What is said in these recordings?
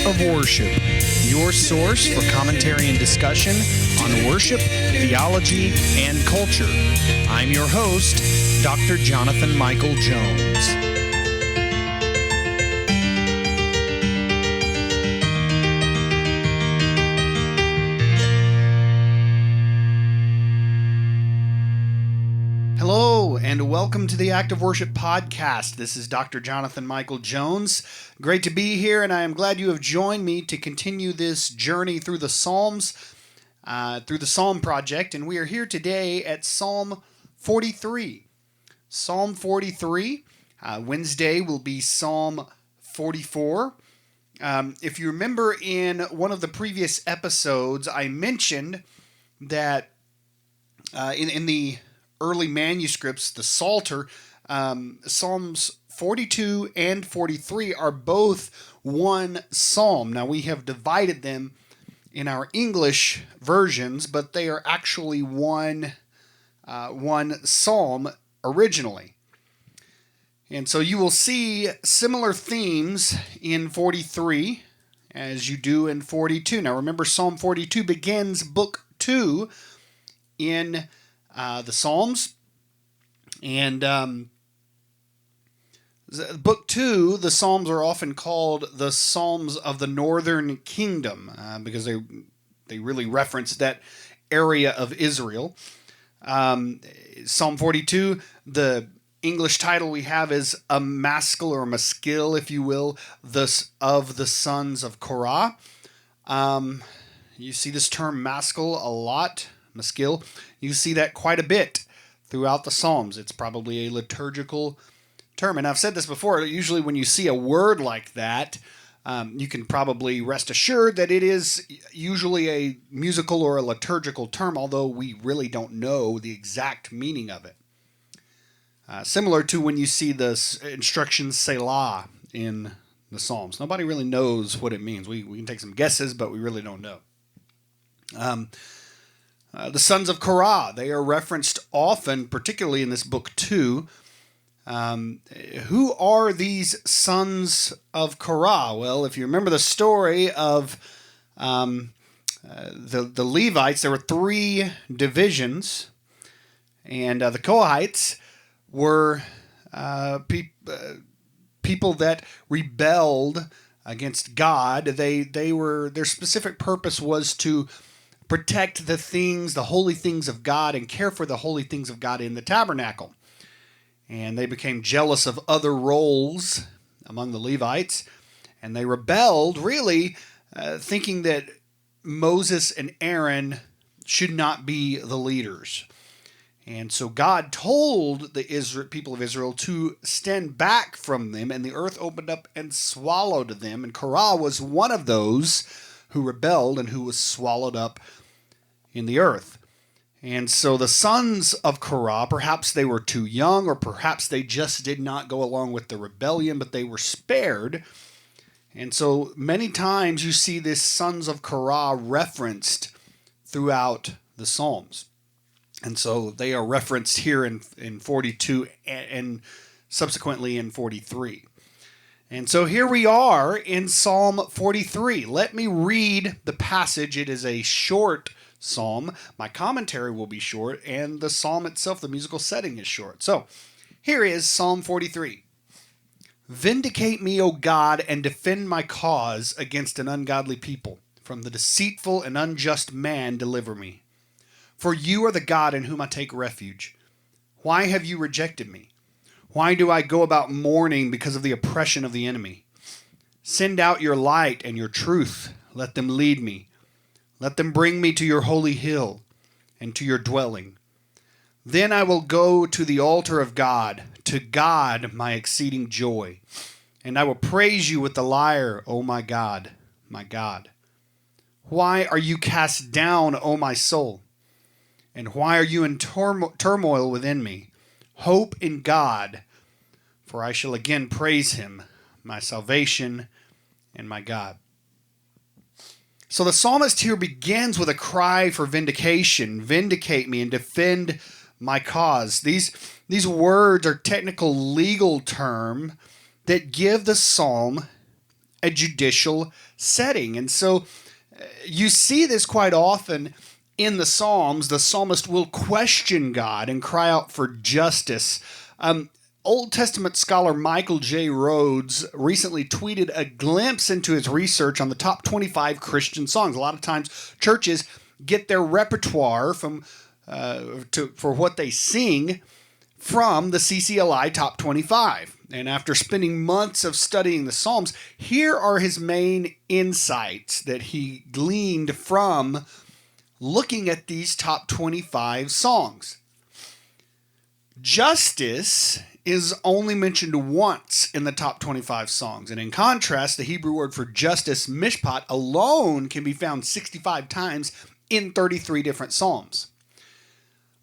of Worship, your source for commentary and discussion on worship, theology, and culture. I'm your host, Dr. Jonathan Michael Jones. Hello, and welcome to the Act of Worship podcast. This is Dr. Jonathan Michael Jones. Great to be here, and I am glad you have joined me to continue this journey through the Psalms, through the Psalm Project, and we are here today at Psalm 43. Psalm 43. Wednesday will be Psalm 44. If you remember in one of the previous episodes, I mentioned that in the early manuscripts, the Psalter, Psalms 42 and 43 are both one psalm. Now, we have divided them in our English versions, but they are actually one psalm originally. And so you will see similar themes in 43 as you do in 42. Now, remember, Psalm 42 begins Book 2 in the Psalms, and Book 2, the Psalms are often called the Psalms of the Northern Kingdom because they really reference that area of Israel. Psalm 42, the English title we have is a maskil or a maskil, if you will, of the sons of Korah. You see this term maskil a lot. Maskil. You see that quite a bit throughout the Psalms. It's probably a liturgical term. And I've said this before, usually when you see a word like that, you can probably rest assured that it is usually a musical or a liturgical term, although we really don't know the exact meaning of it. Similar to when you see the instruction Selah in the Psalms. Nobody really knows what it means. We can take some guesses, but we really don't know. The sons of Korah, they are referenced often, particularly in this book 2. Who are these sons of Korah? Well, if you remember the story of the Levites, there were 3 divisions, and the Kohathites were people that rebelled against God. Their specific purpose was to protect the holy things of God, and care for the holy things of God in the tabernacle. And they became jealous of other roles among the Levites, and they rebelled, really thinking that Moses and Aaron should not be the leaders. And so God told the people of Israel to stand back from them, and the earth opened up and swallowed them. And Korah was one of those who rebelled and who was swallowed up in the earth. And so the sons of Korah, perhaps they were too young, or perhaps they just did not go along with the rebellion, but they were spared. And so many times you see this sons of Korah referenced throughout the Psalms. And so they are referenced here in 42 and subsequently in 43. And so here we are in Psalm 43. Let me read the passage. It is a short psalm. My commentary will be short, and the psalm itself, the musical setting, is short. So here is Psalm 43. Vindicate me, O God, and defend my cause against an ungodly people. From the deceitful and unjust man deliver me. For you are the God in whom I take refuge. Why have you rejected me? Why do I go about mourning because of the oppression of the enemy? Send out your light and your truth. Let them lead me. Let them bring me to your holy hill and to your dwelling. Then I will go to the altar of God, to God my exceeding joy. And I will praise you with the lyre, O my God, my God. Why are you cast down, O my soul? And why are you in turmoil within me? Hope in God, for I shall again praise him, my salvation and my God. So the psalmist here begins with a cry for vindication. Vindicate me and defend my cause. These words are technical legal term that give the psalm a judicial setting. And so you see this quite often in the Psalms. The psalmist will question God and cry out for justice. Old Testament scholar Michael J. Rhodes recently tweeted a glimpse into his research on the top 25 Christian songs. A lot of times churches get their repertoire for what they sing from the CCLI Top 25. And after spending months of studying the Psalms, here are his main insights that he gleaned from looking at these top 25 songs. Justice is only mentioned once in the top 25 songs. And in contrast, the Hebrew word for justice, mishpat, alone can be found 65 times in 33 different psalms.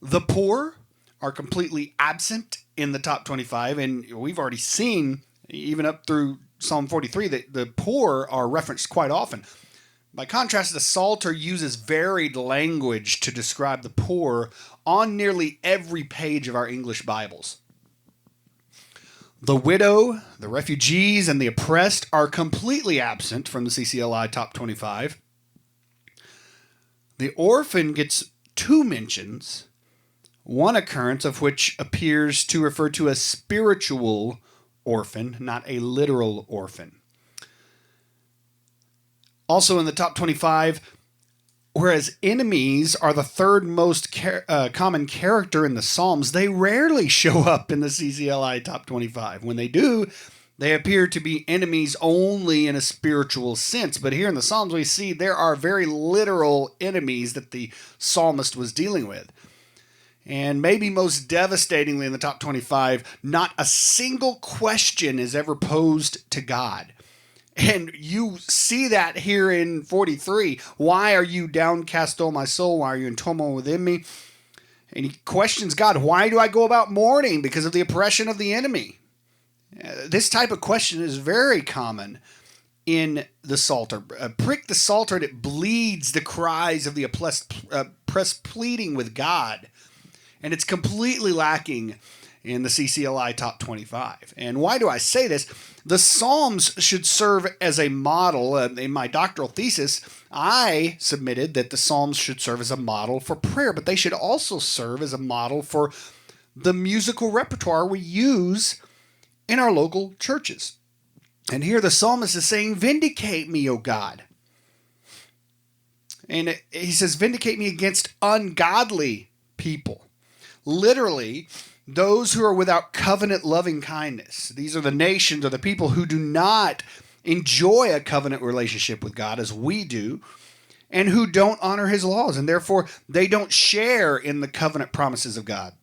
The poor are completely absent in the top 25, and we've already seen, even up through Psalm 43, that the poor are referenced quite often. By contrast, the Psalter uses varied language to describe the poor on nearly every page of our English Bibles. The widow, the refugees, and the oppressed are completely absent from the CCLI Top 25. The orphan gets 2 mentions, one occurrence of which appears to refer to a spiritual orphan, not a literal orphan. Also in the top 25, whereas enemies are the third most common character in the Psalms, they rarely show up in the CCLI Top 25. When they do, they appear to be enemies only in a spiritual sense. But here in the Psalms, we see there are very literal enemies that the psalmist was dealing with. And maybe most devastatingly in the top 25, not a single question is ever posed to God. And you see that here in 43. Why are you downcast, O my soul? Why are you in turmoil within me? And he questions God. Why do I go about mourning? Because of the oppression of the enemy. This type of question is very common in the Psalter. Prick the Psalter and it bleeds the cries of the oppressed pleading with God. And it's completely lacking in the CCLI Top 25. And why do I say this? The Psalms should serve as a model. In my doctoral thesis, I submitted that the Psalms should serve as a model for prayer, but they should also serve as a model for the musical repertoire we use in our local churches. And here the psalmist is saying, "Vindicate me, O God." And he says, "Vindicate me against ungodly people." Literally, those who are without covenant loving kindness. These are the nations or the people who do not enjoy a covenant relationship with God as we do, and who don't honor his laws, and therefore they don't share in the covenant promises of God.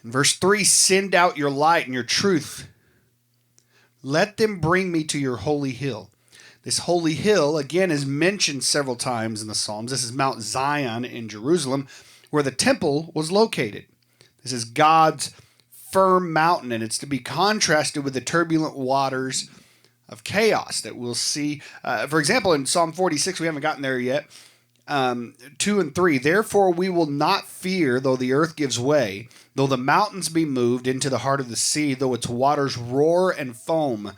In verse 3, "Send out your light and your truth. Let them bring me to your holy hill." This holy hill, again, is mentioned several times in the Psalms. This is Mount Zion in Jerusalem, where the temple was located. This is God's firm mountain, and it's to be contrasted with the turbulent waters of chaos that we'll see. For example, in Psalm 46, we haven't gotten there yet, 2 and 3, "Therefore we will not fear, though the earth gives way, though the mountains be moved into the heart of the sea, though its waters roar and foam,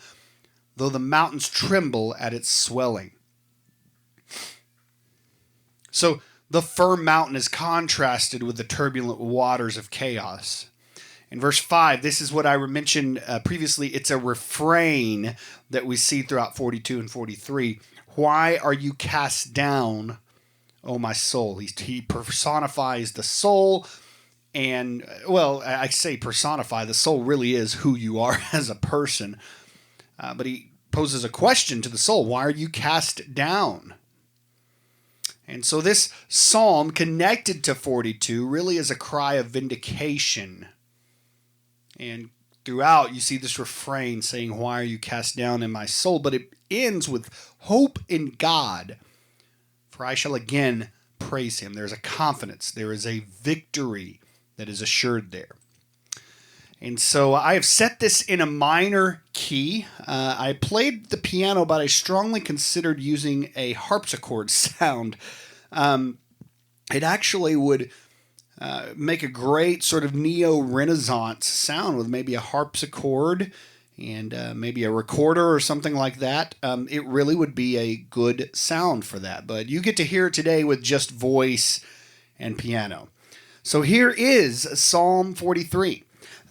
though the mountains tremble at its swelling." So the firm mountain is contrasted with the turbulent waters of chaos. In verse 5, this is what I mentioned previously. It's a refrain that we see throughout 42 and 43. "Why are you cast down, O my soul?" He personifies the soul. And, well, I say personify. The soul really is who you are as a person. But he poses a question to the soul. Why are you cast down? And so this psalm, connected to 42, really is a cry of vindication. And throughout, you see this refrain saying, "Why are you cast down in my soul?" But it ends with hope in God, "For I shall again praise him." There's a confidence. There is a victory that is assured there. And so I have set this in a minor key. I played the piano, but I strongly considered using a harpsichord sound. It actually would make a great sort of neo-Renaissance sound with maybe a harpsichord and maybe a recorder or something like that, it really would be a good sound for that. But you get to hear it today with just voice and piano. So here is Psalm 43.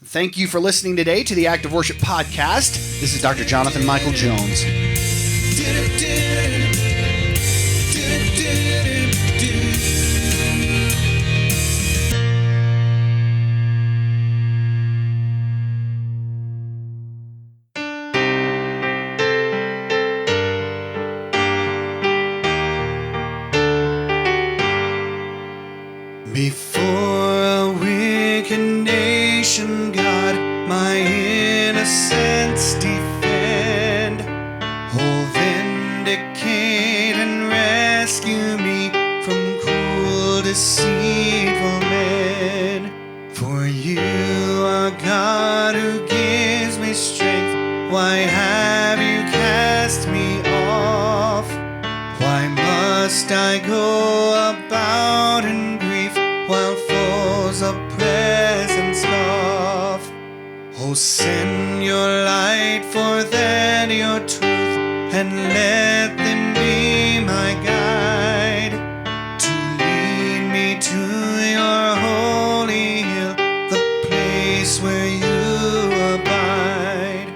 Thank you for listening today to the Act of Worship podcast. This is Dr. Jonathan Michael Jones. Before a wicked nation, God, my innocence defend. Oh, vindicate and rescue me from cruel, deceitful men. For you are God who gives me strength. Why have you cast me off? Why must I go about in grief while foes oppress and scoff? Oh, send your light, for then your truth, and let them be my guide, to lead me to your holy hill, the place where you abide.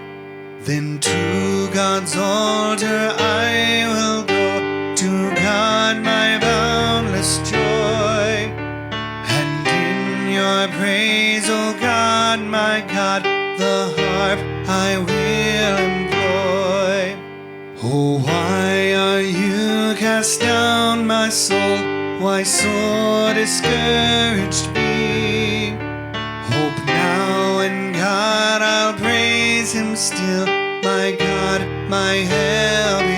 Then to God's altar I will go, to God my boundless joy, and in your praise, O God, my God, the harp I will employ. Oh, why are you cast down, my soul? Why so discouraged be? Hope now in God, I'll praise him still, my God, my help